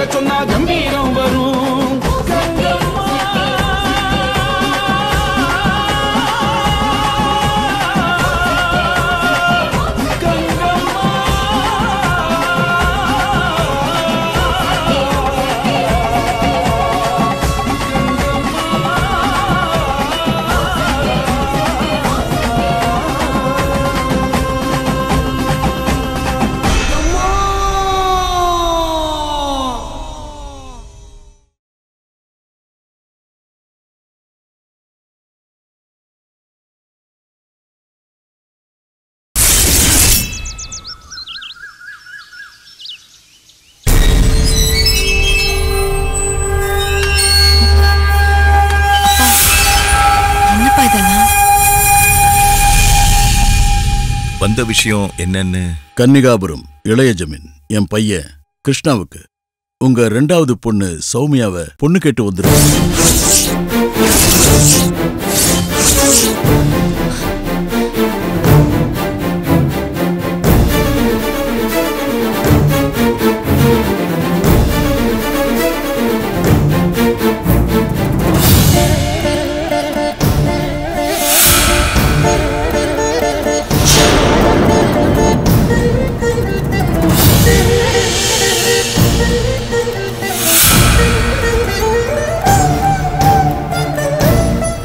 பேரை சொன்னா கம்பீரம் வரும். வந்த விஷயம் என்னன்னு? கன்னிகாபுரம் இளைய ஜமீன் என் பையன் கிருஷ்ணாவுக்கு உங்க 2வது பொண்ணு சௌமியாவை பொண்ணு கேட்டு வந்துருக்கு.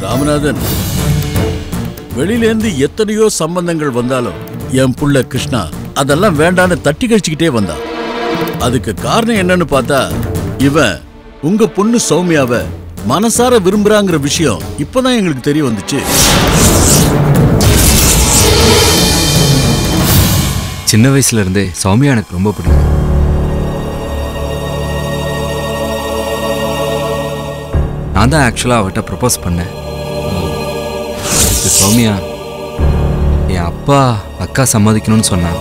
ராமநாதன், வெளியிலேருந்து எத்தனையோ சம்பந்தங்கள் வந்தாலும் என் புள்ள கிருஷ்ணா அதெல்லாம் வேண்டான்னு தட்டி கழிச்சுக்கிட்டே வந்தான். அதுக்கு காரணம் என்னன்னு பார்த்தா, இவன் உங்க பொண்ணு சௌமியாவை மனசார விரும்புறாங்கிற விஷயம் இப்பதான் எங்களுக்கு தெரிய வந்துச்சு. சின்ன வயசுல இருந்தே சௌமியா எனக்கு ரொம்ப பிடிக்கும். நான் தான் ஆக்சுவலா அவட்ட ப்ரப்போஸ் பண்ணேன். சௌமியா என் அப்பா அக்கா சம்மதிக்கணும்னு சொன்னான்.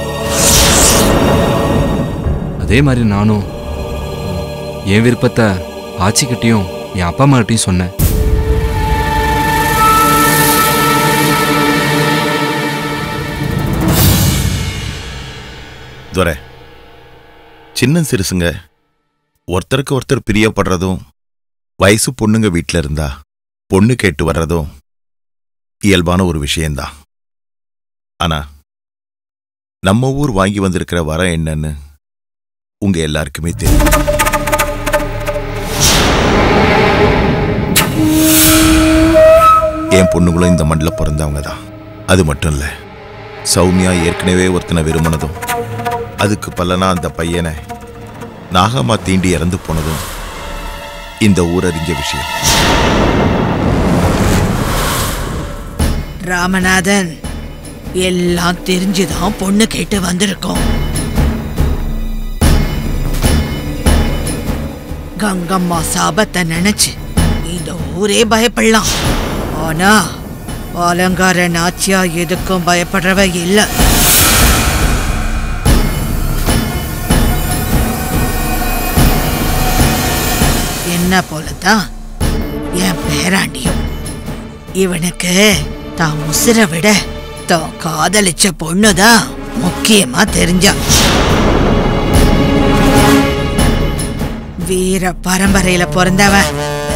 அதே மாதிரி நானும் என் விருப்பத்தை ஆச்சிக்கிட்டையும் என் அப்பா அம்மாக்கிட்டையும் சொன்னேன். துரை, சின்ன சிறுசுங்க ஒருத்தருக்கு ஒருத்தர் பிரியப்படுறதும், வயசு பொண்ணுங்க வீட்டில் இருந்தா பொண்ணு கேட்டு வர்றதும் இயல்பான ஒரு விஷயம்தான். ஆனா நம்ம ஊர் வாங்கி வந்திருக்கிற வரம் என்னன்னு உங்க எல்லாருக்குமே தெரியும். என் பொண்ணுங்களும் இந்த மண்ணில் பிறந்தவங்க தான். அது மட்டும் இல்ல, சௌமியா ஏற்கனவே ஒருத்தனை விரும்பினதும் அதுக்கு பலனா அந்த பையனை நாகமா தீண்டி இறந்து போனதும் இந்த ஊரறிஞ்ச விஷயம். ராமநாதன், எல்லாம் தெரிஞ்சுதான் பொண்ணு கேட்டு வந்திருக்கோம். கங்கம்மா சாபத்தை நினைச்சு இந்த ஊரே பயப்படலாம். ஆனா அலங்கார நாச்சியா எதுக்கும் பயப்படுறவ இல்ல. என்ன போலதான் என் பேராண்டியும். இவனுக்கு தான் உசுர விட தான் காதலிச்ச பொண்ணுதான் முக்கியமா தெரிஞ்சா. வீர பரம்பரையில பிறந்தவன்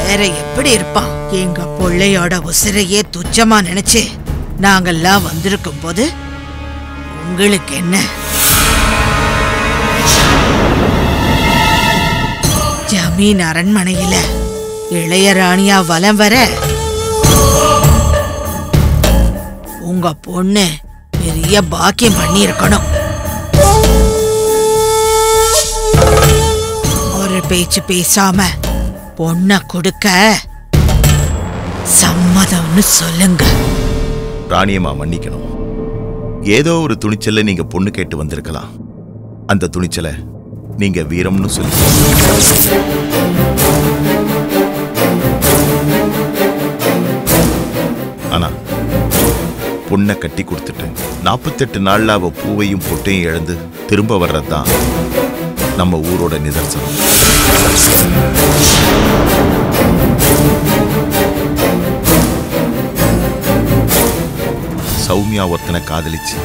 வேற எப்படி இருப்பான்? எங்க பிள்ளையோட உசுரையே துச்சமா நினைச்சு நாங்கெல்லாம் வந்திருக்கும் போது உங்களுக்கு என்ன? ஜமீன் அரண்மனையில இளையராணியா வலம் வர உங்க பொண்ணு பெரிய பாக்கியம் பண்ணி இருக்கணும். ஒரு பேச்சு பேசாம பொண்ண கொடுக்க சம்மதம்னு சொல்லுங்க. ராணியம்மா மன்னிக்கணும். ஏதோ ஒரு துணிச்சல்ல நீங்க பொண்ணு கேட்டு வந்திருக்கலாம். அந்த துணிச்சலை நீங்க வீரம்னு சொல்லி. ஆனா பொண்ணை கட்டி கொடுத்துட்டு 48 நாள்ல அவ பூவையும் பொட்டையும் இழந்து திரும்ப வர்றதுதான் நம்ம ஊரோட நிதர்சனம். சௌமியா ஒருத்தனை காதலிச்சு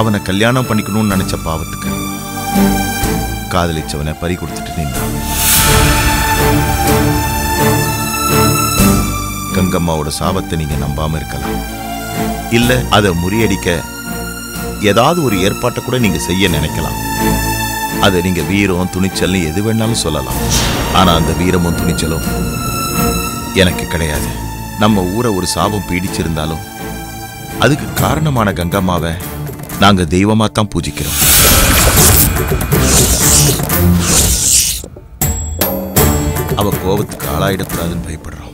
அவனை கல்யாணம் பண்ணிக்கணும்னு நினைச்ச பாவத்துக்கு காதலிச்சவனை பறி கொடுத்துட்டு நின்றான். கங்கம்மாவோட சாபத்தை நீங்க நம்பாம இருக்கலாம், இல்ல அதை முறியடிக்க ஏதாவது ஒரு ஏற்பாட்டை கூட நீங்க செய்ய நினைக்கலாம். அதை நீங்க வீரம் துணிச்சல்னு எது வேணாலும் சொல்லலாம். ஆனா அந்த வீரமும் துணிச்சலும் எனக்கு கிடையாது. நம்ம ஊரை ஒரு சாபம் பீடிச்சிருந்தாலும் அதுக்கு காரணமான கங்கம்மாவை நாங்க தெய்வமா தான் பூஜிக்கிறோம். அவ கோபத்துக்கு ஆளாயிடக்கூடாதுன்னு பயப்படுறோம்.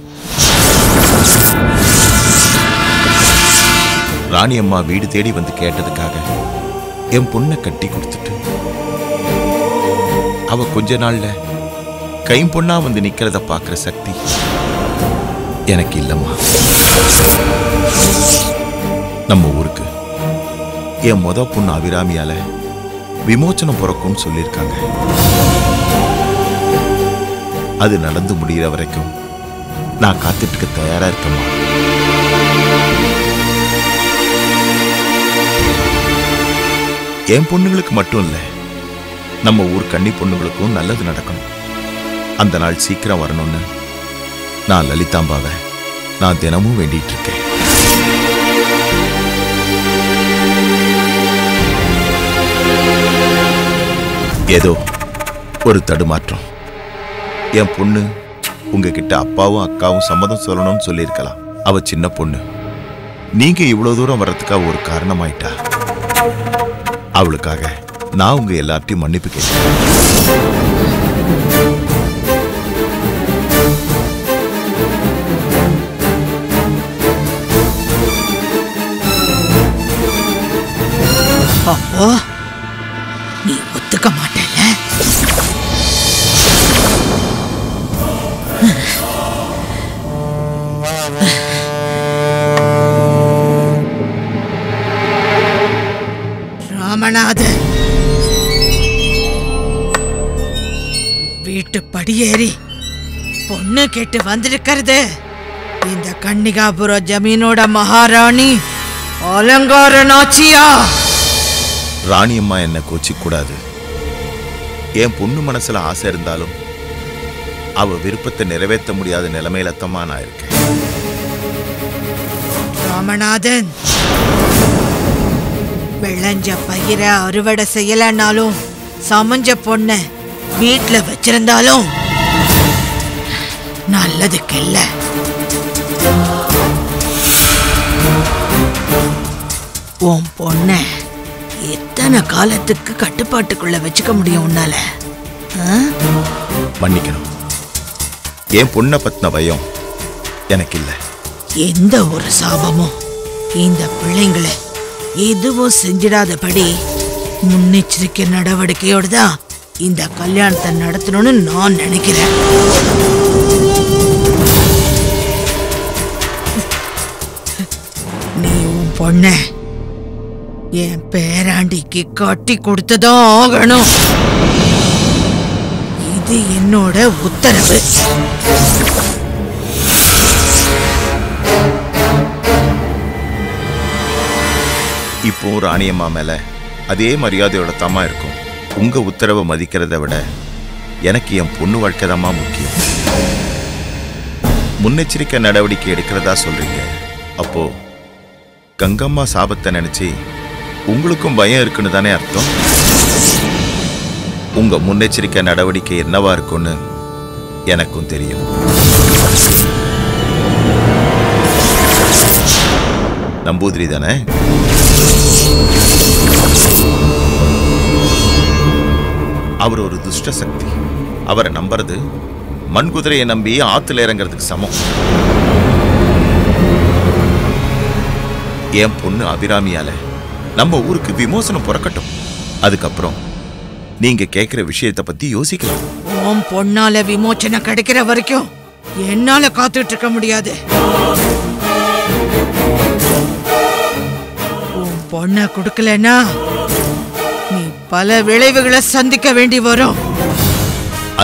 ராணியம்மா வீடு தேடி வந்து கேட்டதுக்காக என் பொண்ணை கட்டி கொடுத்துட்டு அவ கொஞ்ச நாள்ல கைம்பொண்ணா வந்து நிக்கிறத பாக்குற சக்தி எனக்கு இல்லம்மா. நம்ம ஊருக்கு என் முத பொண்ணு அபிராமியால விமோச்சனம் பிறக்கும்னு சொல்லியிருக்காங்க. அது நடந்து முடிகிற வரைக்கும் நான் காத்துட்டு இருக்க தயாரா இருக்கேம்மா. என் பொண்ணுங்களுக்கு மட்டும் இல்ல, நம்ம ஊர் கன்னி பொண்ணுங்களுக்கும் நல்லது நடக்கணும். அந்த நாள் சீக்கிரம் வரணும்னு நான் லலிதாம்பாவை நான் தினமும் வேண்டிட்டு இருக்கேன். ஏதோ ஒரு தடுமாற்றம். என் பொண்ணு உங்ககிட்ட அப்பாவும் அக்காவும் சம்மதம் சொல்லணும்னு சொல்லியிருக்கலாம். அவ சின்ன பொண்ணு, நீங்க இவ்வளவு தூரம் வர்றதுக்காக ஒரு காரணமாயிட்டா. அவளுக்காக நான் உங்க எல்லார்ட்டையும் மன்னிப்பு கேட்டேன். அப்போ நீ ஒத்துக்க மாட்டேல? ராமநாதன் வீட்டு படியேறி பொண்ணு கேட்டு வந்திருக்கிறது இந்த கன்னிகாபுர ஜமீனோட மகாராணி அலங்கார நாச்சியா. ராணியம்மா என்ன கோச்சிக்க கூடாது. என் பொண்ணு மனசுல ஆசை இருந்தாலும் அவ விருப்பத்தை நிறைவேற்ற முடியாத நிலைமையில தான் நான் இருக்கேன். ராமநாதன், விளைஞ்ச பயிரை அறுவடை செய்யலனாலும் சமைஞ்ச பொண்ண வீட்டுல வச்சிருந்தாலும் நல்லதுக்கு இல்ல. உன் பொண்ண எத்தனை காலத்துக்கு கட்டுப்பாட்டுக்குள்ள வச்சுக்க முடியும் உன்னால? மன்னிக்கணும், என் பொண்ணை பத்தின பயம் எனக்கு இல்ல. எந்த ஒரு சாபமும் இந்த பிள்ளைங்களை எதுவும் செஞ்சிடாதபடி முன்னெச்சரிக்கை நடவடிக்கையோடு தான் இந்த கல்யாணத்தை நடத்தணும்னு நான் நினைக்கிறேன். நீ உன் பொண்ண என் பேராண்டிக்கு கட்டி கொடுத்ததான் ஆகணும். இது என்னோட உத்தரவு. இப்போ ராணியம்மா மேல அதே மரியாதையோட தாமா இருக்கும். உங்க உத்தரவை மதிக்கிறத விட எனக்கு என் பொண்ணு வாழ்க்கை தாமா முக்கியம். முன்னெச்சரிக்கை நடவடிக்கை எடுக்கிறதா சொல்றீங்க. அப்போ கங்கம்மா சாபத்தை நினைச்சு உங்களுக்கும் பயம் இருக்குன்னு தானே அர்த்தம்? உங்க முன்னெச்சரிக்கை நடவடிக்கை என்னவா இருக்கும்னு எனக்கும் தெரியும். நம்பூதிரி தானே? அவர் ஒரு துஷ்ட சக்தி. அவரை நம்புறது மண்குதிரையை நம்பி ஆத்துல இறங்கிறதுக்கு சமம். என் பொண்ணு அபிராமியால நம்ம ஊருக்கு விமோசனம் பிறக்கட்டும். அதுக்கப்புறம் நீங்க கேட்கிற விஷயத்தை பத்தி யோசிக்கலாம். உன் பொண்ணால விமோச்சனம் கிடைக்கிற வரைக்கும் என்னால காத்துட்டு இருக்க முடியாது. உன் பொண்ண கொடுக்கலன்னா நீ பல விளைவுகளை சந்திக்க வேண்டி வரும்.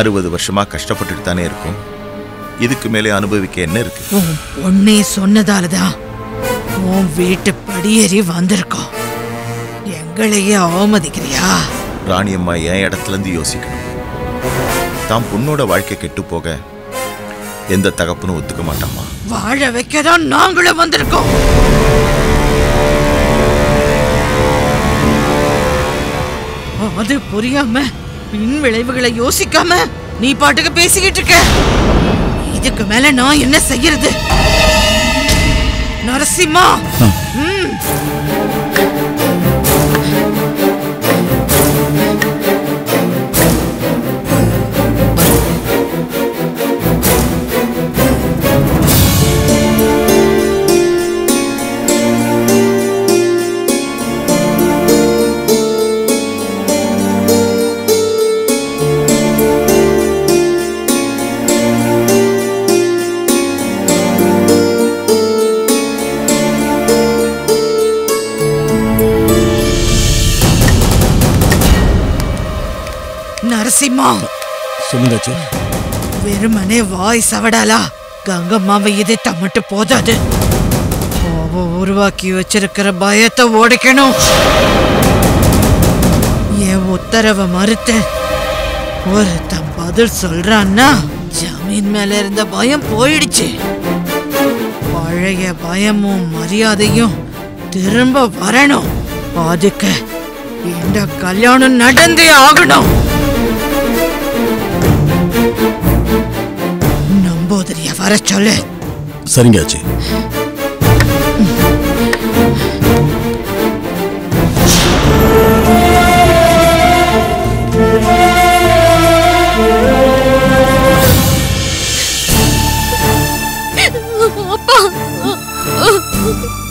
60 வருஷமா கஷ்டப்பட்டுட்டு தானே இருக்கும். இதுக்கு மேலே அனுபவிக்க என்ன இருக்கு? உன் பொண்ணே சொன்னதாலதான் உன் வீட்டு படியேறி வந்திருக்கோம். எங்களையே அவமதிக்கிறியா? ராணியம்மா என் இடத்துல இருந்து யோசிக்கணும். தான் பொண்ணோட வாழ்க்கை கெட்டு போக எந்த தகப்பனும் ஒத்துக்க மாட்டாமா. வாழ வைக்கதான் நாங்களும் வந்திருக்கோம். அது புரியாம பின் விளைவுகளை யோசிக்காம நீ பாட்டுக்கு பேசிக்கிட்டு இருக்க. இதுக்கு மேல நான் என்ன செய்யறது? நரசிம்மா, நரசிம்மா, சொல்லுங்க. வெறுமனே வாய் சவடாலா கங்கம்மாவை எதிர்த்தா மட்டும் போதாது. உருவாக்கி வச்சிருக்கிற பயத்தை ஓடிக்கணும். என் உத்தரவை மறுத்து ஒருத்தன் பதில் சொல்றான்னா ஜமீன் மேல இருந்த பயம் போயிடுச்சு. பழைய பயமும் மரியாதையும் திரும்ப வரணும். அதுக்கு இந்த கல்யாணம் நடந்தே ஆகணும். நம்போதரிய வர சொல்லு. சரிங்காச்சு. அப்பா,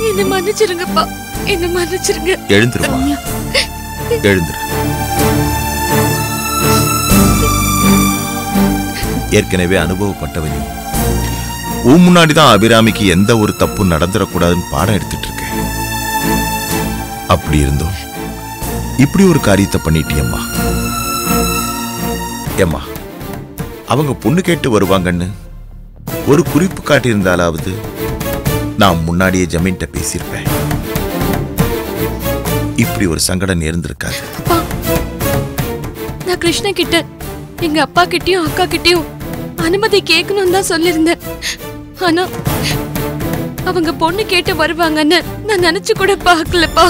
என்ன மன்னிச்சிருங்கப்பா, என்ன மன்னிச்சிருங்க. எழுந்துருமா, எழுந்துரு. ஏற்கனவே அனுபவப்பட்டவனி உன் முன்னாடிதான் அபிராமிக்கு எந்த ஒரு தப்பும் நடந்துடக்கூடாதுன்னு பாடம் எடுத்துட்டு இருக்கேன். அப்படி இருந்தோம் இப்படி ஒரு காரியத்தை பண்ணிட்டியம்மா. ஏம்மா, அவங்க பொண்ணு கேட்டு வருவாங்கன்னு ஒரு குறிப்பு காட்டியிருந்தாலாவது நான் முன்னாடியே ஜமீன்ட்ட பேசியிருப்பேன். இப்படி ஒரு சங்கடம் நேர்ந்திருக்காது. நான் கிருஷ்ண கிட்ட எங்க அப்பா கிட்டயும் அக்கா கிட்டயும் அனுமதி கேட்கணும் தான் சொல்லியிருந்தேன். ஆனா அவங்க பொண்ணு கேட்டு வருவாங்கன்னு நான் நினைச்சு கூட பார்க்கலப்பா.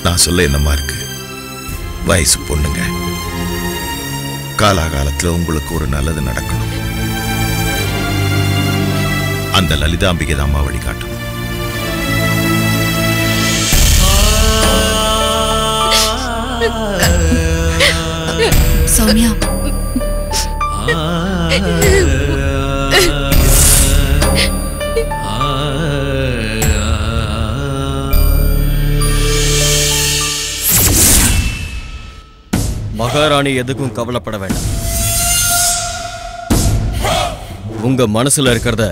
நான் சொல்ல என்னமா இருக்கு? வயசு பொண்ணுங்க, காலாகாலத்துல உங்களுக்கு ஒரு நல்லது நடக்கணும். அந்த லலிதாம்பிகை தான் அம்மா வழிகாட்டணும். சௌமியா, மகாராணி எதுக்கும் கவலைப்பட வேண்டாம். உங்க மனசுல இருக்கிறத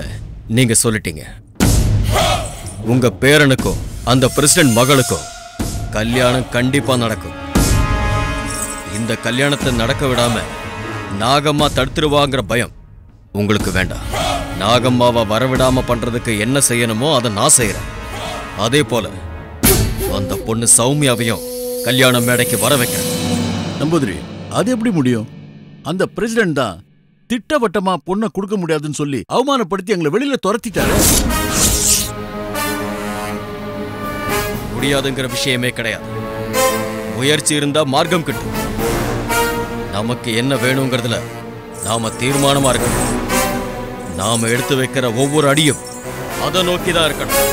நீங்க சொல்லிட்டீங்க. உங்க பேரனுக்கும் அந்த பிரசிடென்ட் மகளுக்கும் கல்யாணம் கண்டிப்பா நடக்கும். இந்த கல்யாணத்தை நடக்க விடாம நாகம்மா தடுத்துருவாங்கிற பயம் உங்களுக்கு வேண்டாம். நாகம்மாவை வரவிடாம பண்றதுக்கு என்ன செய்யணுமோ அதை நான் செய்யறேன். அதே போல அந்த பொண்ணு சௌமியாவையும் கல்யாண மேடைக்கு வர வைக்கிறேன். நம்பூதிரி, அது எப்படி முடியும்? அந்த பிரசிடென்ட் தான் திட்டவட்டமா பொண்ணை கொடுக்க முடியாதுன்னு சொல்லி அவமானப்படுத்தி எங்களை வெளியில துரத்திட்டாரு. முடியாதுங்கிற விஷயமே கிடையாது. முயற்சி இருந்தா மார்க்கம் கிட்டும். நமக்கு என்ன வேணுங்கிறதுல நாம தீர்மானமா இருக்கணும். நாம எடுத்து வைக்கிற ஒவ்வொரு அடியும் அதை நோக்கிதான் இருக்கணும்.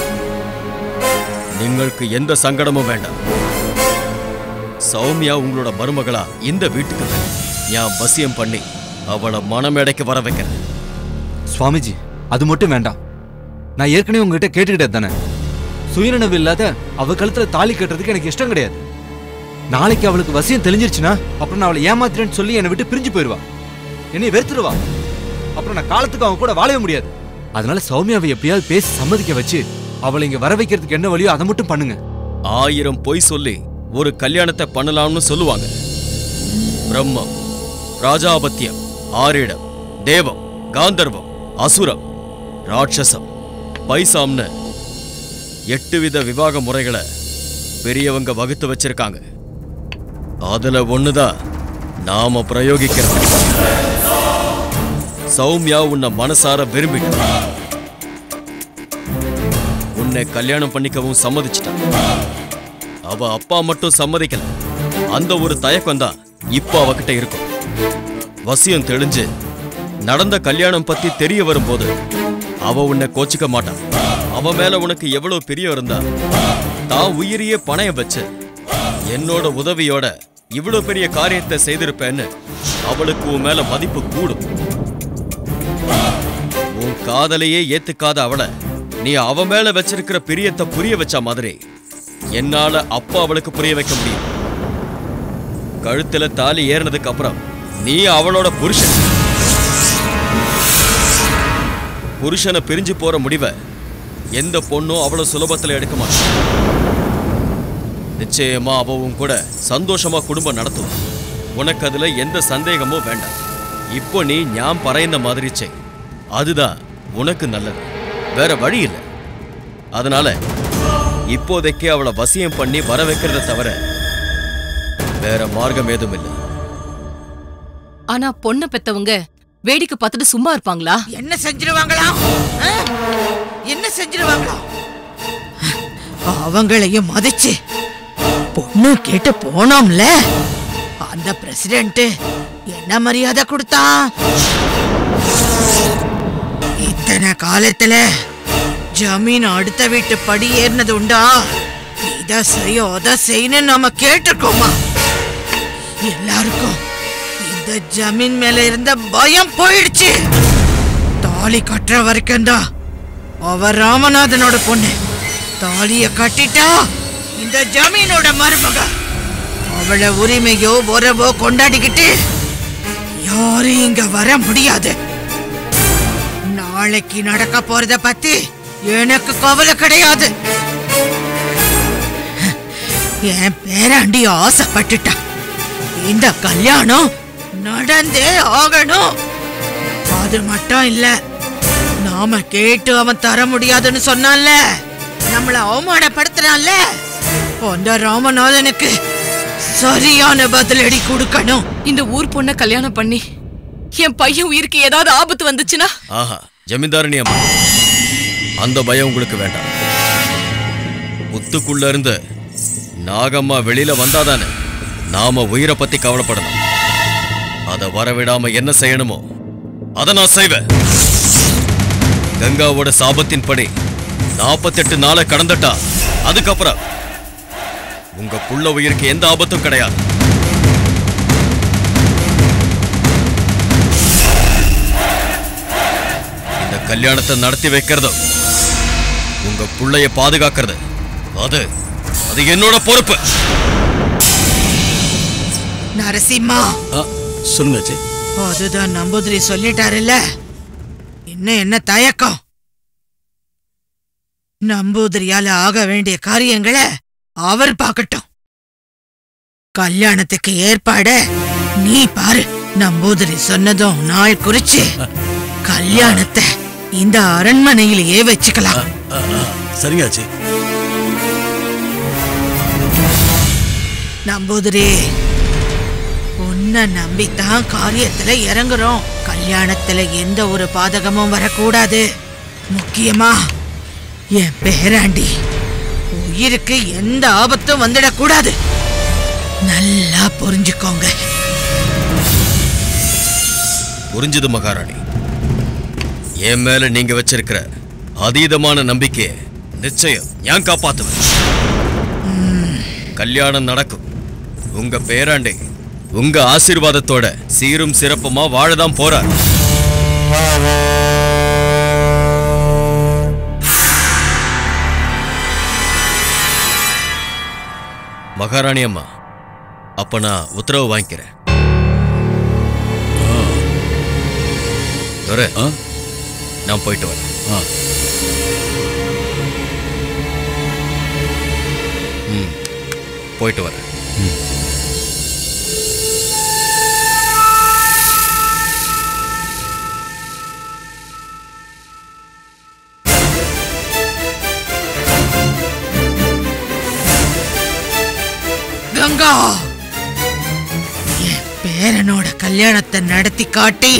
നിങ്ങൾക്ക് எந்த சங்கடமும் வேண்டாம். சௌமியா உங்களோட மருமகளா இந்த வீட்டுக்கு நான் வசியம் பண்ணி அவளை மனமேடைக்கு வர வைக்கிறேன். சுவாமிஜி, அது மட்டும் வேண்டாம். நான் ஏற்கனவே உங்ககிட்ட கேட்டுக்கிட்டே தானே, சுயநினைவு இல்லாத அவ கழுத்துல தாலி கட்டுறதுக்கு எனக்கு இஷ்டம் கிடையாது. நாளைக்கு அவளுக்கு வசியம் தெளிஞ்சிருச்சுன்னா அப்புறம் நான் அவளை ஏமாத்துறேன்னு சொல்லி என்னை விட்டு பிரிஞ்சு போயிடுவா, என்னை வெறுத்துடுவா. அப்புறம் நான் காலத்துக்கு அவன் கூட வாழவே முடியாது. அதனால சௌமியாவை எப்படியாவது பேசி சம்மதிக்க வச்சு அவளை இங்க வர வைக்கிறதுக்கு என்ன வழியோ அதை மட்டும் பண்ணுங்க. 1000 பொய் சொல்லி ஒரு கல்யாணத்தை பண்ணலாம்னு சொல்லுவாங்க. பிரம்மம் ராஜாபத்தியம், ஆரிடம், தேவம், காந்தர்வம், அசுரம், ராட்சசம், பைசாம்னு 8 வித விவாக முறைகளை பெரியவங்க வகுத்து வச்சிருக்காங்க. அதுல ஒண்ணுதான் நாம பிரயோகிக்கிறது. சௌமியா உன்னை மனசார விரும்பிட்ட, உன்னை கல்யாணம் பண்ணிக்கவும் சம்மதிச்சிட்டான். அவ அப்பா மட்டும் சம்மதிக்கல. அந்த ஒரு தயக்கம் தான் இப்ப அவகிட்ட இருக்கும். வசியம் தெளிஞ்சு நடந்த கல்யாணம் பத்தி தெரிய வரும்போது அவ உன்னை கோச்சிக்க மாட்டான். அவ மேல உனக்கு எவ்வளவு பிரியம் இருந்தா தான் உயிரியே பணையம் வச்சு என்னோட உதவியோட இவ்வளவு பெரிய காரியத்தை செய்திருப்பேன்னு அவளுக்கு உன் மேல மதிப்பு கூடும். உன் காதலையே ஏத்துக்காத அவளை நீ அவ மேல வச்சிருக்கிற பிரியத்தை புரிய வச்ச மாதிரி என்னால அப்பா அவளுக்கு புரிய வைக்க முடியும். கழுத்துல தாலி ஏறினதுக்கு அப்புறம் நீ அவளோட புருஷனை பிரிஞ்சு போற முடிவை எந்த பொண்ணும் அவ்வளவு சுலபத்துல எடுக்க மாட்டான். நிச்சயமா அவவும் கூட சந்தோஷமா குடும்பம் நடத்தும். உனக்கு அதுல எந்த சந்தேகமும் வேண்டாம். இப்போ நீ ஞான் பறைந்த மாதிரி செய். அதுதான் உனக்கு நல்லது. வேற வழி இல்லை. அதனால இப்போதைக்கு அவளை வசியம் பண்ணி வர வைக்கிறத தவிர வேற மார்க்கம் ஏதும் இல்லை. ஆனா பொண்ணை பெத்தவங்க வேடிக்கை பார்த்துட்டு சும்மா இருப்பாங்களா? என்ன செஞ்சிருவாங்களா? என்ன செஞ்சிருவாங்களா? அவங்களையும் மதிச்சு பொண்ணு கேட்டு போனோம்ல, அந்த பிரசிடென்ட் என்ன மரியாதை கொடுத்தான்? இத்தனை காலத்துல ஜமீன் அடுத்த வீட்டு படி ஏறினது உண்டா? இத செய்ய அத செய்யு நாம கேட்டிருக்கோமா? எல்லாருக்கும் இந்த ஜமீன் மேல இருந்த பயம் போயிடுச்சு. தாலி கட்டுற வரைக்கும் தான் அவ ராமநாதனோட பொண்ணு. தாலிய கட்டிட்டா இந்த ஜமீனோட மருமக. அவளை உரிமையோ உறவோ கொண்டாடிக்கிட்டு யாரும் இங்க வர முடியாது. நாளைக்கு நடக்க போறத பத்தி எனக்கு கவலை கிடையாது. என் பேராண்டி ஆசைப்பட்டுட்டா. இந்த கல்யாணம் நடந்தே ஆகணும். அது மட்டும் இல்ல, நாம கேட்டு அவன் தர முடியாதுன்னு சொன்னான்ல, நம்மள அவமானப்படுத்தினான்ல, அந்த ராமநாதனுக்கு சரியான பதிலடி கொடுக்கணும். இந்த ஊர் பொண்ண கல்யாணம் பண்ணி என் பையன் உயிருக்கு ஏதாவது ஆபத்து வந்துச்சுன்னா? ஆஹா, ஜமீன்தாரணி அம்மா, அந்த பயம் உங்களுக்கு வேண்டாம். முத்துக்குள்ள இருந்து நாகம்மா வெளியில வந்தாதானே நாம உயிரை பத்தி கவலைப்படணும். அதை வரவிடாம என்ன செய்யணுமோ அதை நான் செய்வேன். கங்காவோட சாபத்தின் படி 48 நாளை கடந்துட்டா அதுக்கப்புறம் உங்க புள்ள உயிருக்கு எந்த ஆபத்தும் கிடையாது. இந்த கல்யாணத்தை நடத்தி வைக்கிறதும் உங்க புள்ளைய பாதுகாக்கிறது அது என்னோட பொறுப்பு. நரசிம்மா, சொல்லுங்க. அதுதான் நம்பூதிரி சொல்லிட்டாருல்ல, இன்னும் என்ன தயக்கம்? நம்பூதிரியால ஆக வேண்டிய காரியங்களை அவர் பார்க்கட்டும். கல்யாணத்துக்கு ஏற்பாட நீ பாரு. நம்பூதிரி சொன்னதும் நாள் குறிச்சு கல்யாணத்தை இந்த அரண்மனையிலேயே வச்சுக்கலாம். சரியாச்சு. நம்பூதிரி, உன்னை நம்பித்தான் காரியத்துல இறங்குறோம். கல்யாணத்துல எந்த ஒரு பாதகமும் வரக்கூடாது. முக்கியமா என் பேராண்டி உயிருக்கு எந்த ஆபத்தும் வந்துடக்கூடாது. நல்லா புரிஞ்சுக்கோங்க. புரிஞ்சது மகாராணி. என் மேல நீங்க வச்சிருக்கிற அதீதமான நம்பிக்கையை நிச்சயம் நான் காப்பாத்துவேன். கல்யாணம் நடக்கும். உங்க பேராண்டி உங்க ஆசீர்வாதத்தோட சீரும் சிறப்புமா வாழதான் போறார். மகாராணி அம்மா, அப்ப நான் உத்தரவு வாங்கிக்கிறேன். நான் போயிட்டு வரேன். போயிட்டு வரேன். அக்கா, என் பேரனோட கல்யாணத்தை நடத்தி காட்டி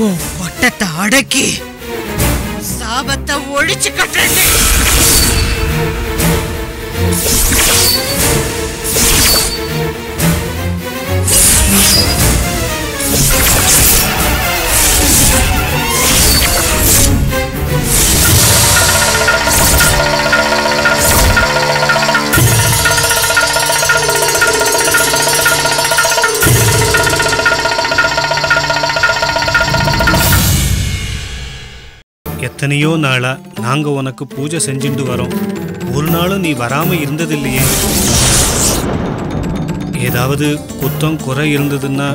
உன் கொட்டத்தை அடக்கி சாபத்தை ஒழிச்சு கட்டுறேன். எத்தனையோ நாளா நாங்க உனக்கு பூஜை செஞ்சுட்டு வரோம். ஒரு நாளும் நீ வராம இருந்ததில்லையே. ஏதாவது குத்தம் குறை இருந்ததுன்னா